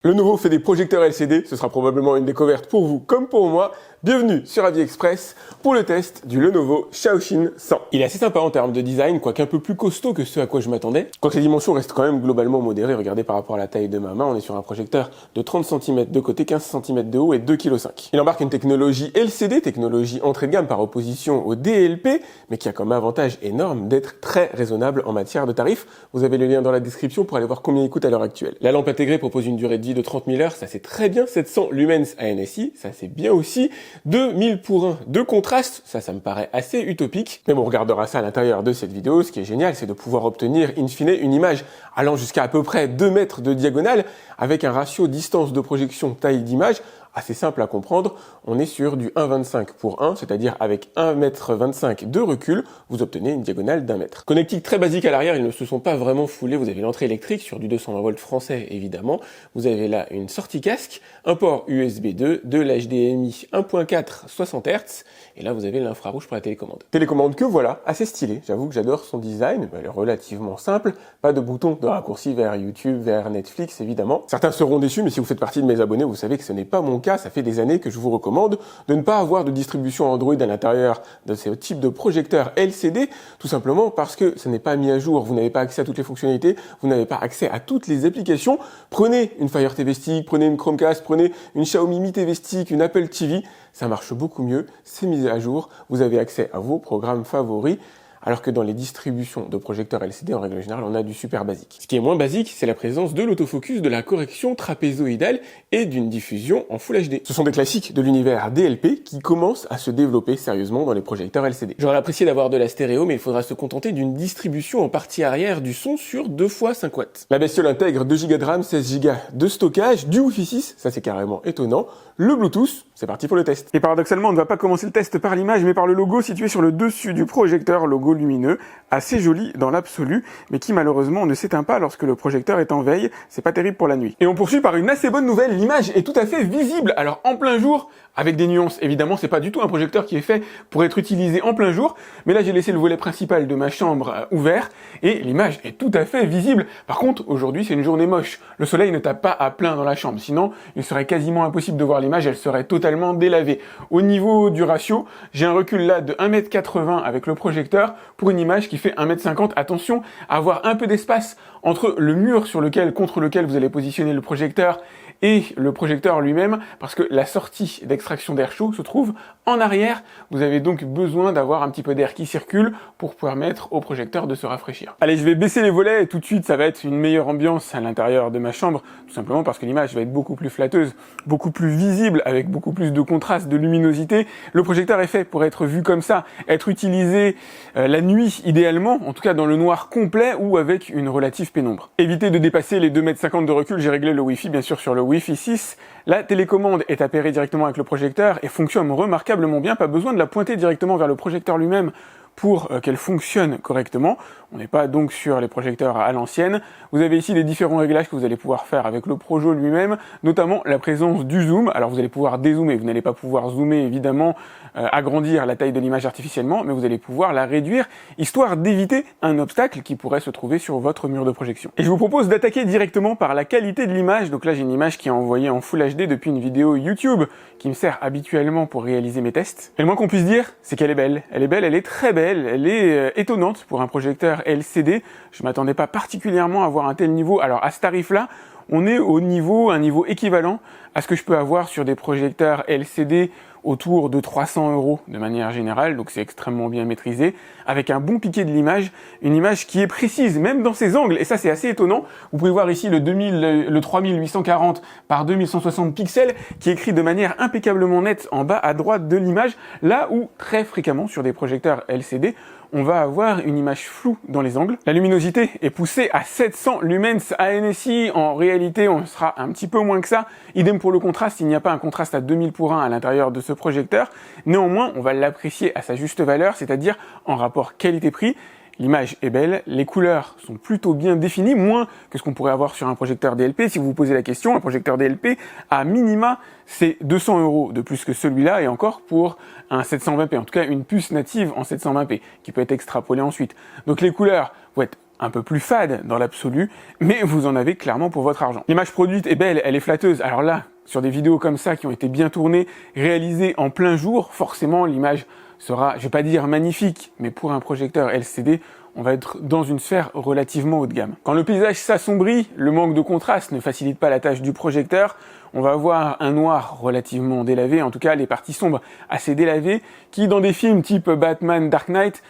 Le nouveau fait des projecteurs LCD, ce sera probablement une découverte pour vous comme pour moi. Bienvenue sur AviExpress pour le test du Lenovo Shaoxin 100. Il est assez sympa en termes de design, quoique un peu plus costaud que ce à quoi je m'attendais. Quoique les dimensions restent quand même globalement modérées, regardez par rapport à la taille de ma main, on est sur un projecteur de 30 cm de côté, 15 cm de haut et 2,5 kg. Il embarque une technologie LCD, technologie entrée de gamme par opposition au DLP, mais qui a comme avantage énorme d'être très raisonnable en matière de tarifs. Vous avez le lien dans la description pour aller voir combien il coûte à l'heure actuelle. La lampe intégrée propose une durée de vie de 30 000 heures, ça c'est très bien, 700 lumens ANSI, ça c'est bien aussi, 2000 pour 1 de contraste, ça me paraît assez utopique, mais bon, on regardera ça à l'intérieur de cette vidéo. Ce qui est génial, c'est de pouvoir obtenir in fine une image allant jusqu'à à peu près 2 mètres de diagonale, avec un ratio distance de projection taille d'image assez simple à comprendre. On est sur du 1,25 pour 1, c'est-à-dire avec 1,25 m de recul, vous obtenez une diagonale d'1 mètre. Connectique très basique à l'arrière, ils ne se sont pas vraiment foulés. Vous avez l'entrée électrique sur du 220 volts français évidemment. Vous avez là une sortie casque, un port USB 2, de l'HDMI 1.4 60 Hz, et là vous avez l'infrarouge pour la télécommande. Télécommande que voilà, assez stylée. J'avoue que j'adore son design, elle est relativement simple, pas de bouton de raccourci vers YouTube, vers Netflix évidemment. Certains seront déçus, mais si vous faites partie de mes abonnés, vous savez que ce n'est pas mon cas. Ça fait des années que je vous recommande de ne pas avoir de distribution Android à l'intérieur de ce type de projecteur LCD, tout simplement parce que ce n'est pas mis à jour, vous n'avez pas accès à toutes les fonctionnalités, vous n'avez pas accès à toutes les applications. Prenez une Fire TV Stick, prenez une Chromecast, prenez une Xiaomi Mi TV Stick, une Apple TV, ça marche beaucoup mieux, c'est mis à jour, vous avez accès à vos programmes favoris, alors que dans les distributions de projecteurs LCD, en règle générale, on a du super basique. Ce qui est moins basique, c'est la présence de l'autofocus, de la correction trapézoïdale et d'une diffusion en Full HD. Ce sont des classiques de l'univers DLP qui commencent à se développer sérieusement dans les projecteurs LCD. J'aurais apprécié d'avoir de la stéréo, mais il faudra se contenter d'une distribution en partie arrière du son sur 2 x 5 watts. La bestiole intègre 2 Go de RAM, 16 Go de stockage, du Wi-Fi 6, ça c'est carrément étonnant, le Bluetooth, c'est parti pour le test. Et paradoxalement, on ne va pas commencer le test par l'image, mais par le logo situé sur le dessus du projecteur, logo lumineux, assez joli dans l'absolu, mais qui malheureusement ne s'éteint pas lorsque le projecteur est en veille, c'est pas terrible pour la nuit. Et on poursuit par une assez bonne nouvelle, l'image est tout à fait visible, alors en plein jour, avec des nuances, évidemment c'est pas du tout un projecteur qui est fait pour être utilisé en plein jour, mais là j'ai laissé le volet principal de ma chambre ouvert, et l'image est tout à fait visible. Par contre, aujourd'hui c'est une journée moche, le soleil ne tape pas à plein dans la chambre, sinon il serait quasiment impossible de voir l'image, elle serait totalement délavée. Au niveau du ratio, j'ai un recul là de 1,80 m avec le projecteur, pour une image qui fait 1,50 m. Attention à avoir un peu d'espace entre le mur contre lequel vous allez positionner le projecteur et le projecteur lui-même, parce que la sortie d'extraction d'air chaud se trouve en arrière. Vous avez donc besoin d'avoir un petit peu d'air qui circule pour permettre au projecteur de se rafraîchir. Allez, je vais baisser les volets et tout de suite ça va être une meilleure ambiance à l'intérieur de ma chambre, tout simplement parce que l'image va être beaucoup plus flatteuse, beaucoup plus visible, avec beaucoup plus de contraste, de luminosité. Le projecteur est fait pour être vu comme ça, être utilisé la nuit idéalement, en tout cas dans le noir complet ou avec une relative pénombre. Évitez de dépasser les 2,50 m de recul, j'ai réglé le Wi-Fi bien sûr sur le Wi-Fi 6. La télécommande est appairée directement avec le projecteur et fonctionne remarquablement bien, pas besoin de la pointer directement vers le projecteur lui-même pour qu'elle fonctionne correctement. On n'est pas donc sur les projecteurs à l'ancienne. Vous avez ici les différents réglages que vous allez pouvoir faire avec le Projo lui-même, notamment la présence du zoom. Alors vous allez pouvoir dézoomer, vous n'allez pas pouvoir zoomer évidemment, agrandir la taille de l'image artificiellement, mais vous allez pouvoir la réduire, histoire d'éviter un obstacle qui pourrait se trouver sur votre mur de projection. Et je vous propose d'attaquer directement par la qualité de l'image. Donc là j'ai une image qui est envoyée en Full HD depuis une vidéo YouTube qui me sert habituellement pour réaliser mes tests. Et le moins qu'on puisse dire, c'est qu'elle est belle. Elle est belle, elle est très belle, elle est étonnante pour un projecteur LCD. Je m'attendais pas particulièrement à voir un tel niveau. Alors à ce tarif-là, on est un niveau équivalent à ce que je peux avoir sur des projecteurs LCD autour de 300 € de manière générale, donc c'est extrêmement bien maîtrisé, avec un bon piqué de l'image, une image qui est précise, même dans ses angles, et ça c'est assez étonnant. Vous pouvez voir ici le 3840 par 2160 pixels, qui est écrit de manière impeccablement nette en bas à droite de l'image, là où très fréquemment sur des projecteurs LCD, on va avoir une image floue dans les angles. La luminosité est poussée à 700 lumens ANSI. En réalité, on sera un petit peu moins que ça. Idem pour le contraste, il n'y a pas un contraste à 2000 pour 1 à l'intérieur de ce projecteur. Néanmoins, on va l'apprécier à sa juste valeur, c'est-à-dire en rapport qualité-prix. L'image est belle, les couleurs sont plutôt bien définies, moins que ce qu'on pourrait avoir sur un projecteur DLP. Si vous vous posez la question, un projecteur DLP, à minima, c'est 200 € de plus que celui-là, et encore pour un 720p, en tout cas une puce native en 720p, qui peut être extrapolée ensuite. Donc les couleurs vont être un peu plus fade dans l'absolu, mais vous en avez clairement pour votre argent. L'image produite est belle, elle est flatteuse. Alors là, sur des vidéos comme ça qui ont été bien tournées, réalisées en plein jour, forcément l'image sera, je vais pas dire magnifique, mais pour un projecteur LCD, on va être dans une sphère relativement haut de gamme. Quand le paysage s'assombrit, le manque de contraste ne facilite pas la tâche du projecteur. On va avoir un noir relativement délavé, en tout cas les parties sombres assez délavées, qui dans des films type Batman, Dark Knight,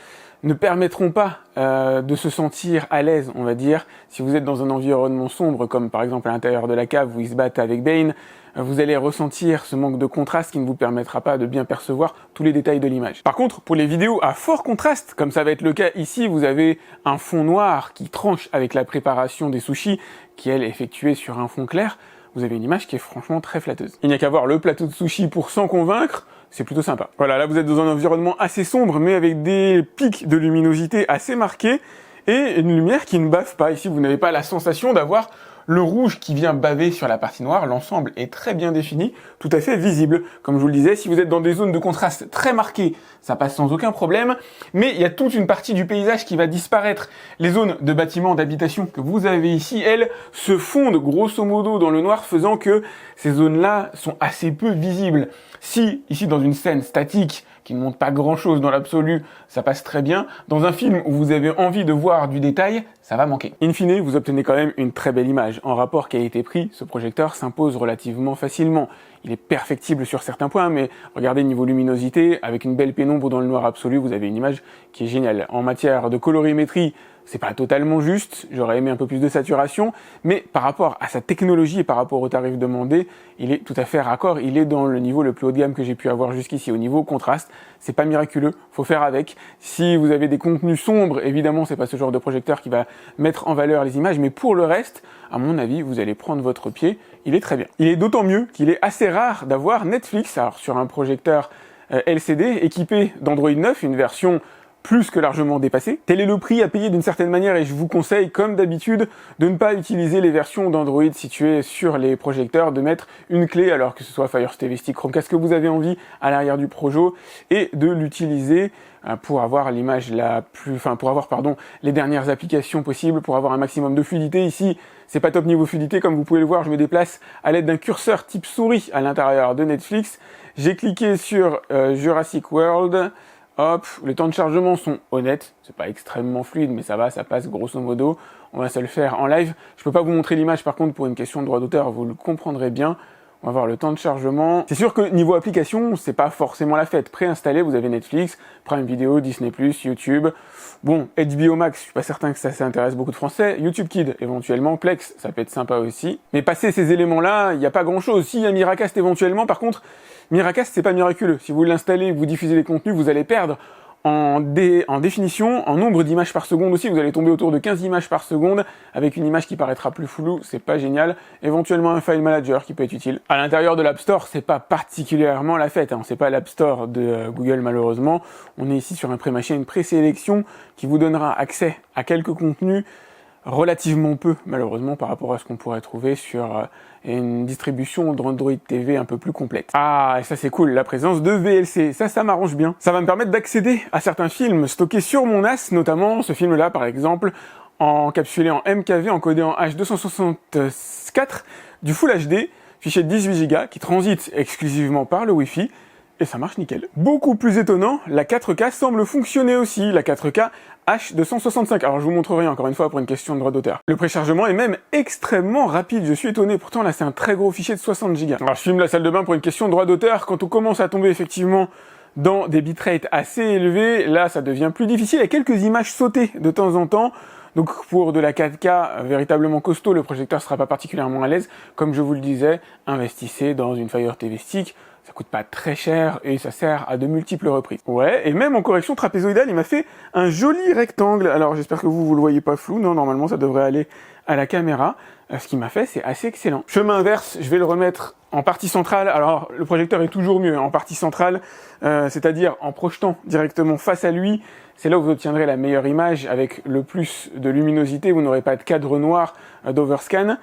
ne permettront pas de se sentir à l'aise, on va dire. Si vous êtes dans un environnement sombre, comme par exemple à l'intérieur de la cave où ils se battent avec Bane, vous allez ressentir ce manque de contraste qui ne vous permettra pas de bien percevoir tous les détails de l'image. Par contre, pour les vidéos à fort contraste, comme ça va être le cas ici, vous avez un fond noir qui tranche avec la préparation des sushis, qui elle est effectuée sur un fond clair. Vous avez une image qui est franchement très flatteuse. Il n'y a qu'à voir le plateau de sushi pour s'en convaincre, c'est plutôt sympa. Voilà, là vous êtes dans un environnement assez sombre, mais avec des pics de luminosité assez marqués, et une lumière qui ne bave pas. Ici, vous n'avez pas la sensation d'avoir le rouge qui vient baver sur la partie noire. L'ensemble est très bien défini, tout à fait visible. Comme je vous le disais, si vous êtes dans des zones de contraste très marquées, ça passe sans aucun problème, mais il y a toute une partie du paysage qui va disparaître. Les zones de bâtiments, d'habitation que vous avez ici, elles, se fondent grosso modo dans le noir, faisant que ces zones-là sont assez peu visibles. Si, ici, dans une scène statique, qui ne montre pas grand-chose dans l'absolu, ça passe très bien. Dans un film où vous avez envie de voir du détail, ça va manquer. In fine, vous obtenez quand même une très belle image. En rapport qualité-prix, ce projecteur s'impose relativement facilement. Il est perfectible sur certains points, mais regardez niveau luminosité, avec une belle pénombre dans le noir absolu, vous avez une image qui est géniale. En matière de colorimétrie, c'est pas totalement juste, j'aurais aimé un peu plus de saturation, mais par rapport à sa technologie et par rapport au tarif demandé, il est tout à fait raccord, il est dans le niveau le plus haut de gamme que j'ai pu avoir jusqu'ici. Au niveau contraste, c'est pas miraculeux, faut faire avec. Si vous avez des contenus sombres, évidemment, c'est pas ce genre de projecteur qui va mettre en valeur les images, mais pour le reste, à mon avis, vous allez prendre votre pied, il est très bien. Il est d'autant mieux qu'il est assez rare d'avoir Netflix, alors sur un projecteur LCD équipé d'Android 9, une version plus que largement dépassé. Tel est le prix à payer d'une certaine manière et je vous conseille, comme d'habitude, de ne pas utiliser les versions d'Android situées sur les projecteurs, de mettre une clé, alors que ce soit Fire TV Stick, Chromecast que vous avez envie, à l'arrière du Projo, et de l'utiliser pour avoir l'image pour avoir les dernières applications possibles, pour avoir un maximum de fluidité. Ici, c'est pas top niveau fluidité, comme vous pouvez le voir, je me déplace à l'aide d'un curseur type souris à l'intérieur de Netflix. J'ai cliqué sur Jurassic World. Hop, les temps de chargement sont honnêtes, c'est pas extrêmement fluide, mais ça va, ça passe grosso modo. On va se le faire en live. Je peux pas vous montrer l'image, par contre, pour une question de droit d'auteur, vous le comprendrez bien. On va voir le temps de chargement. C'est sûr que niveau application, c'est pas forcément la fête. Préinstallé, vous avez Netflix, Prime Video, Disney+, YouTube. Bon, HBO Max, je suis pas certain que ça intéresse beaucoup de Français. YouTube Kids, éventuellement. Plex, ça peut être sympa aussi. Mais passer ces éléments-là, il n'y a pas grand-chose. Si, il y a Miracast éventuellement, par contre, Miracast, c'est pas miraculeux. Si vous l'installez, vous diffusez les contenus, vous allez perdre en définition, en nombre d'images par seconde aussi, vous allez tomber autour de 15 images par seconde, avec une image qui paraîtra plus floue, c'est pas génial. Éventuellement un file manager qui peut être utile. À l'intérieur de l'App Store, c'est pas particulièrement la fête, c'est pas l'App Store de Google malheureusement. On est ici sur un pré-mâché, une présélection qui vous donnera accès à quelques contenus, relativement peu malheureusement par rapport à ce qu'on pourrait trouver sur une distribution d'Android TV un peu plus complète. Ah, et ça c'est cool, la présence de VLC, ça m'arrange bien. Ça va me permettre d'accéder à certains films stockés sur mon NAS, notamment ce film-là par exemple, encapsulé en MKV, encodé en H264, du Full HD, fichier de 18 Go qui transite exclusivement par le Wi-Fi, et ça marche nickel. Beaucoup plus étonnant, la 4K semble fonctionner aussi, la 4K H265. Alors je vous montrerai encore une fois pour une question de droit d'auteur. Le préchargement est même extrêmement rapide, je suis étonné, pourtant là c'est un très gros fichier de 60 Go. Alors je filme la salle de bain pour une question de droit d'auteur, quand on commence à tomber effectivement dans des bitrates assez élevés, là ça devient plus difficile, il y a quelques images sautées de temps en temps. Donc pour de la 4K véritablement costaud, le projecteur sera pas particulièrement à l'aise. Comme je vous le disais, investissez dans une Fire TV Stick, ça coûte pas très cher et ça sert à de multiples reprises. Ouais, et même en correction trapézoïdale, il m'a fait un joli rectangle. Alors j'espère que vous le voyez pas flou, non, normalement ça devrait aller à la caméra. Ce qu'il m'a fait, c'est assez excellent. Chemin inverse, je vais le remettre en partie centrale. Alors le projecteur est toujours mieux en partie centrale, c'est-à-dire en projetant directement face à lui. C'est là où vous obtiendrez la meilleure image avec le plus de luminosité. Vous n'aurez pas de cadre noir d'overscan.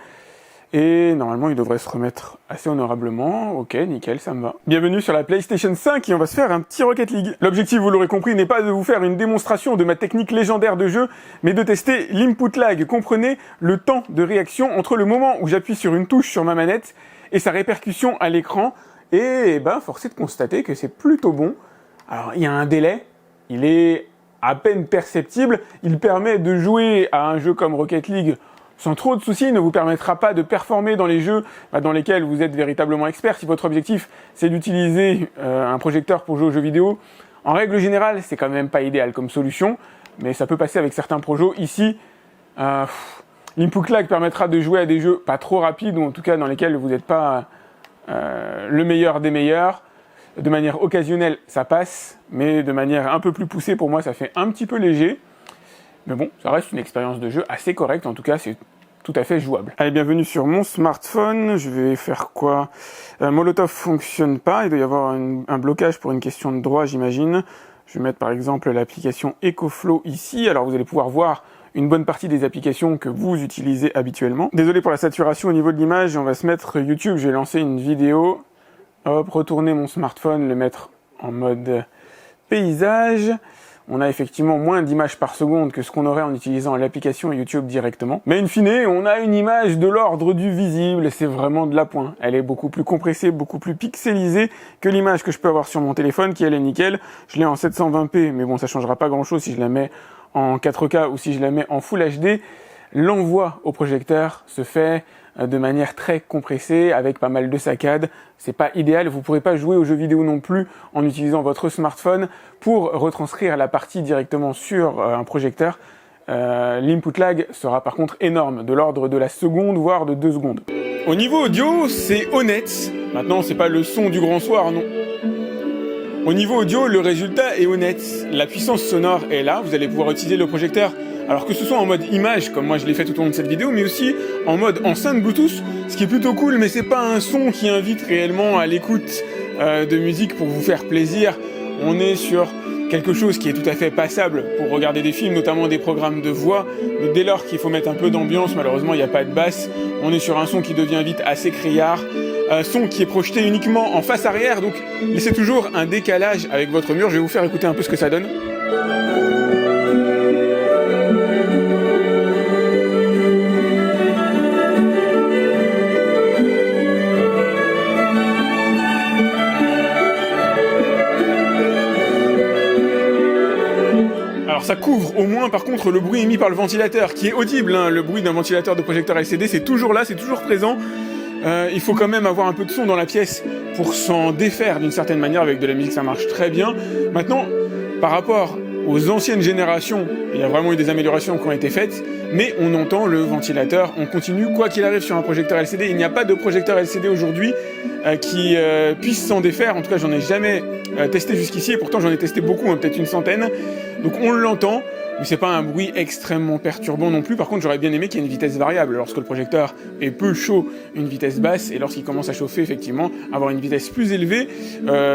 Et normalement, il devrait se remettre assez honorablement. Ok, nickel, ça me va. Bienvenue sur la PlayStation 5 et on va se faire un petit Rocket League. L'objectif, vous l'aurez compris, n'est pas de vous faire une démonstration de ma technique légendaire de jeu, mais de tester l'input lag. Comprenez le temps de réaction entre le moment où j'appuie sur une touche sur ma manette et sa répercussion à l'écran. Et force est de constater que c'est plutôt bon. Alors, il y a un délai, il est à peine perceptible. Il permet de jouer à un jeu comme Rocket League sans trop de soucis, ne vous permettra pas de performer dans les jeux dans lesquels vous êtes véritablement expert. Si votre objectif, c'est d'utiliser un projecteur pour jouer aux jeux vidéo, en règle générale, c'est quand même pas idéal comme solution, mais ça peut passer avec certains projets. Ici, l'input lag permettra de jouer à des jeux pas trop rapides, ou en tout cas dans lesquels vous n'êtes pas le meilleur des meilleurs. De manière occasionnelle, ça passe, mais de manière un peu plus poussée, pour moi, ça fait un petit peu léger. Mais bon, ça reste une expérience de jeu assez correcte, en tout cas, c'est tout à fait jouable. Allez, bienvenue sur mon smartphone. Je vais faire quoi? Molotov fonctionne pas, il doit y avoir un blocage pour une question de droit, j'imagine. Je vais mettre par exemple l'application EcoFlow ici. Alors vous allez pouvoir voir une bonne partie des applications que vous utilisez habituellement. Désolé pour la saturation au niveau de l'image, on va se mettre YouTube. Je vais lancer une vidéo. Hop, retourner mon smartphone, le mettre en mode paysage. On a effectivement moins d'images par seconde que ce qu'on aurait en utilisant l'application YouTube directement. Mais in fine, on a une image de l'ordre du visible, c'est vraiment de l'appoint. Elle est beaucoup plus compressée, beaucoup plus pixelisée que l'image que je peux avoir sur mon téléphone, qui elle est nickel. Je l'ai en 720p, mais bon, ça changera pas grand chose si je la mets en 4K ou si je la mets en Full HD. L'envoi au projecteur se fait de manière très compressée, avec pas mal de saccades. C'est pas idéal, vous pourrez pas jouer aux jeux vidéo non plus en utilisant votre smartphone pour retranscrire la partie directement sur un projecteur. L'input lag sera par contre énorme, de l'ordre de la seconde, voire de 2 secondes. Au niveau audio, c'est honnête. Maintenant, c'est pas le son du grand soir, non. Au niveau audio, le résultat est honnête. La puissance sonore est là, vous allez pouvoir utiliser le projecteur. Alors que ce soit en mode image, comme moi je l'ai fait tout au long de cette vidéo, mais aussi en mode enceinte Bluetooth, ce qui est plutôt cool, mais c'est pas un son qui invite réellement à l'écoute de musique pour vous faire plaisir. On est sur quelque chose qui est tout à fait passable pour regarder des films, notamment des programmes de voix, mais dès lors qu'il faut mettre un peu d'ambiance, malheureusement il n'y a pas de basse, on est sur un son qui devient vite assez criard, son qui est projeté uniquement en face arrière, donc laissez toujours un décalage avec votre mur. Je vais vous faire écouter un peu ce que ça donne. Alors ça couvre au moins par contre le bruit émis par le ventilateur qui est audible, hein. Le bruit d'un ventilateur de projecteur LCD c'est toujours là, c'est toujours présent. Il faut quand même avoir un peu de son dans la pièce pour s'en défaire d'une certaine manière. Avec de la musique ça marche très bien. Maintenant, par rapport aux anciennes générations, il y a vraiment eu des améliorations qui ont été faites, mais on entend le ventilateur, on continue quoi qu'il arrive sur un projecteur LCD. Il n'y a pas de projecteur LCD aujourd'hui qui puisse s'en défaire. En tout cas j'en ai jamais testé jusqu'ici, et pourtant j'en ai testé beaucoup, hein, peut-être une centaine. Donc on l'entend, mais c'est pas un bruit extrêmement perturbant non plus. Par contre j'aurais bien aimé qu'il y ait une vitesse variable. Lorsque le projecteur est peu chaud, une vitesse basse, et lorsqu'il commence à chauffer, effectivement, avoir une vitesse plus élevée,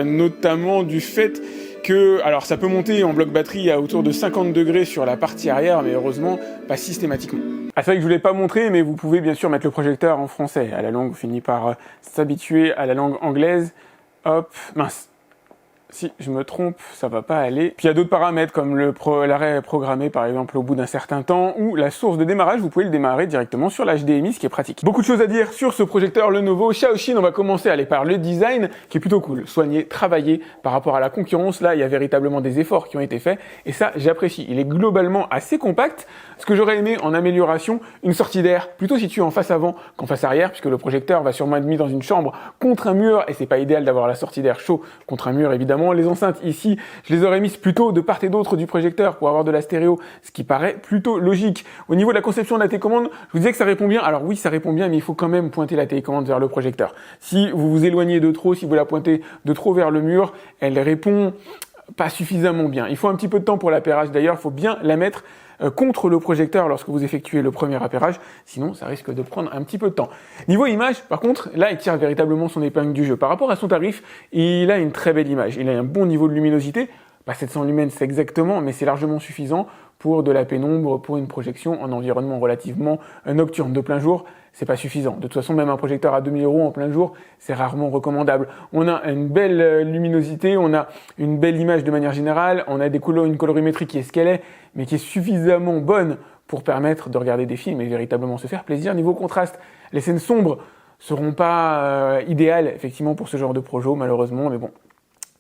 notamment du fait que, alors ça peut monter en bloc batterie à autour de 50 degrés sur la partie arrière, mais heureusement pas systématiquement. Ah, c'est vrai que je voulais pas montrer, mais vous pouvez bien sûr mettre le projecteur en français. À la langue, on finit par s'habituer à la langue anglaise. Hop, mince. Si je me trompe, ça va pas aller. Puis il y a d'autres paramètres comme l'arrêt programmé par exemple au bout d'un certain temps, ou la source de démarrage, vous pouvez le démarrer directement sur l'HDMI, ce qui est pratique. Beaucoup de choses à dire sur ce projecteur, le Lenovo Xiaoxin. On va commencer à aller par le design, qui est plutôt cool, soigné, travaillé par rapport à la concurrence. Là, il y a véritablement des efforts qui ont été faits, et ça, j'apprécie. Il est globalement assez compact. Ce que j'aurais aimé en amélioration, une sortie d'air plutôt située en face avant qu'en face arrière, puisque le projecteur va sûrement être mis dans une chambre contre un mur, et c'est pas idéal d'avoir la sortie d'air chaud contre un mur, évidemment. Les enceintes ici, je les aurais mises plutôt de part et d'autre du projecteur pour avoir de la stéréo, ce qui paraît plutôt logique. Au niveau de la conception de la télécommande, je vous disais que ça répond bien. Alors oui, ça répond bien, mais il faut quand même pointer la télécommande vers le projecteur. Si vous vous éloignez de trop, si vous la pointez de trop vers le mur, elle répond pas suffisamment bien. Il faut un petit peu de temps pour l'appairage. D'ailleurs, il faut bien la mettre contre le projecteur lorsque vous effectuez le premier appairage, sinon ça risque de prendre un petit peu de temps. Niveau image, par contre, là il tire véritablement son épingle du jeu. Par rapport à son tarif, il a une très belle image, il a un bon niveau de luminosité, pas 700 lumens c'est exactement, mais c'est largement suffisant pour de la pénombre, pour une projection en environnement relativement nocturne. De plein jour, c'est pas suffisant. De toute façon, même un projecteur à 2000 € en plein jour, c'est rarement recommandable. On a une belle luminosité, on a une belle image de manière générale, on a une colorimétrie qui est ce qu'elle est, mais qui est suffisamment bonne pour permettre de regarder des films et véritablement se faire plaisir. Niveau contraste, les scènes sombres seront pas idéales, effectivement, pour ce genre de projet, malheureusement, mais bon,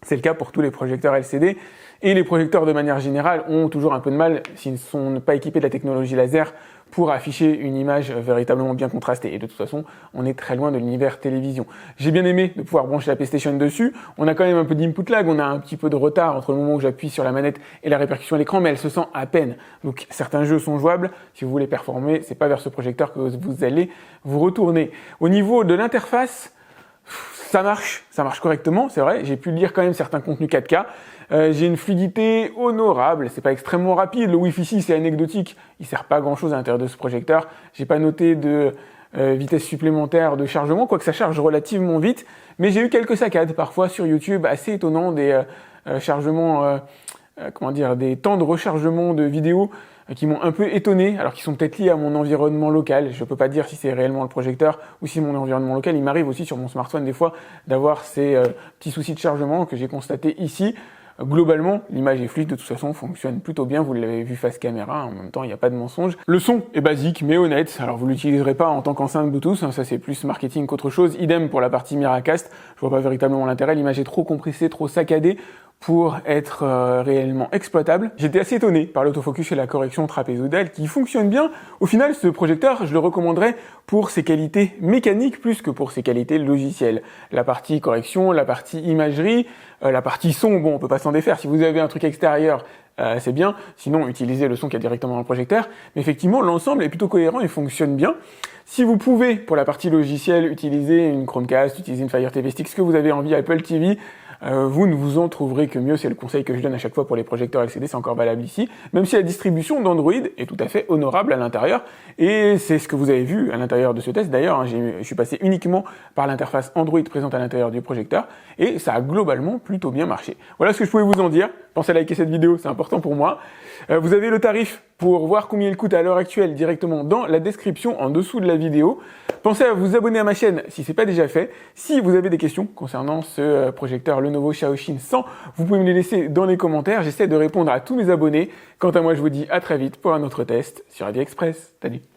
c'est le cas pour tous les projecteurs LCD. Et les projecteurs, de manière générale, ont toujours un peu de mal, s'ils ne sont pas équipés de la technologie laser, pour afficher une image véritablement bien contrastée. Et de toute façon, on est très loin de l'univers télévision. J'ai bien aimé de pouvoir brancher la PlayStation dessus. On a quand même un peu d'input lag, on a un petit peu de retard entre le moment où j'appuie sur la manette et la répercussion à l'écran, mais elle se sent à peine. Donc certains jeux sont jouables. Si vous voulez performer, c'est pas vers ce projecteur que vous allez vous retourner. Au niveau de l'interface, ça marche correctement, c'est vrai. J'ai pu lire quand même certains contenus 4K. J'ai une fluidité honorable, c'est pas extrêmement rapide. Le Wi-Fi 6 c'est anecdotique, il sert pas à grand chose à l'intérieur de ce projecteur. J'ai pas noté de vitesse supplémentaire de chargement, quoique ça charge relativement vite. Mais j'ai eu quelques saccades parfois sur YouTube assez étonnants, des chargements, des temps de rechargement de vidéos qui m'ont un peu étonné, alors qu'ils sont peut-être liés à mon environnement local. Je peux pas dire si c'est réellement le projecteur ou si mon environnement local. Il m'arrive aussi sur mon smartphone des fois d'avoir ces petits soucis de chargement que j'ai constatés ici. Globalement, l'image est fluide, de toute façon, fonctionne plutôt bien, vous l'avez vu face caméra, en même temps, il n'y a pas de mensonge. Le son est basique, mais honnête, alors vous l'utiliserez pas en tant qu'enceinte Bluetooth, ça c'est plus marketing qu'autre chose, idem pour la partie Miracast, je vois pas véritablement l'intérêt, l'image est trop compressée, trop saccadée pour être réellement exploitable. J'étais assez étonné par l'autofocus et la correction trapézoïdale qui fonctionne bien. Au final, ce projecteur, je le recommanderais pour ses qualités mécaniques plus que pour ses qualités logicielles. La partie correction, la partie imagerie, la partie son, bon, on peut pas s'en défaire. Si vous avez un truc extérieur, c'est bien. Sinon, utilisez le son qu'il y a directement dans le projecteur. Mais effectivement, l'ensemble est plutôt cohérent et fonctionne bien. Si vous pouvez, pour la partie logicielle, utiliser une Chromecast, utiliser une Fire TV Stick, ce que vous avez envie, Apple TV, vous ne vous en trouverez que mieux, c'est le conseil que je donne à chaque fois pour les projecteurs LCD, c'est encore valable ici, même si la distribution d'Android est tout à fait honorable à l'intérieur, et c'est ce que vous avez vu à l'intérieur de ce test. D'ailleurs, hein, je suis passé uniquement par l'interface Android présente à l'intérieur du projecteur, et ça a globalement plutôt bien marché. Voilà ce que je pouvais vous en dire. Pensez à liker cette vidéo, c'est important pour moi. Vous avez le tarif pour voir combien il coûte à l'heure actuelle directement dans la description en dessous de la vidéo. Pensez à vous abonner à ma chaîne si c'est pas déjà fait. Si vous avez des questions concernant ce projecteur Lenovo Xiaoxin 100, vous pouvez me les laisser dans les commentaires. J'essaie de répondre à tous mes abonnés. Quant à moi, je vous dis à très vite pour un autre test sur AliExpress. Salut!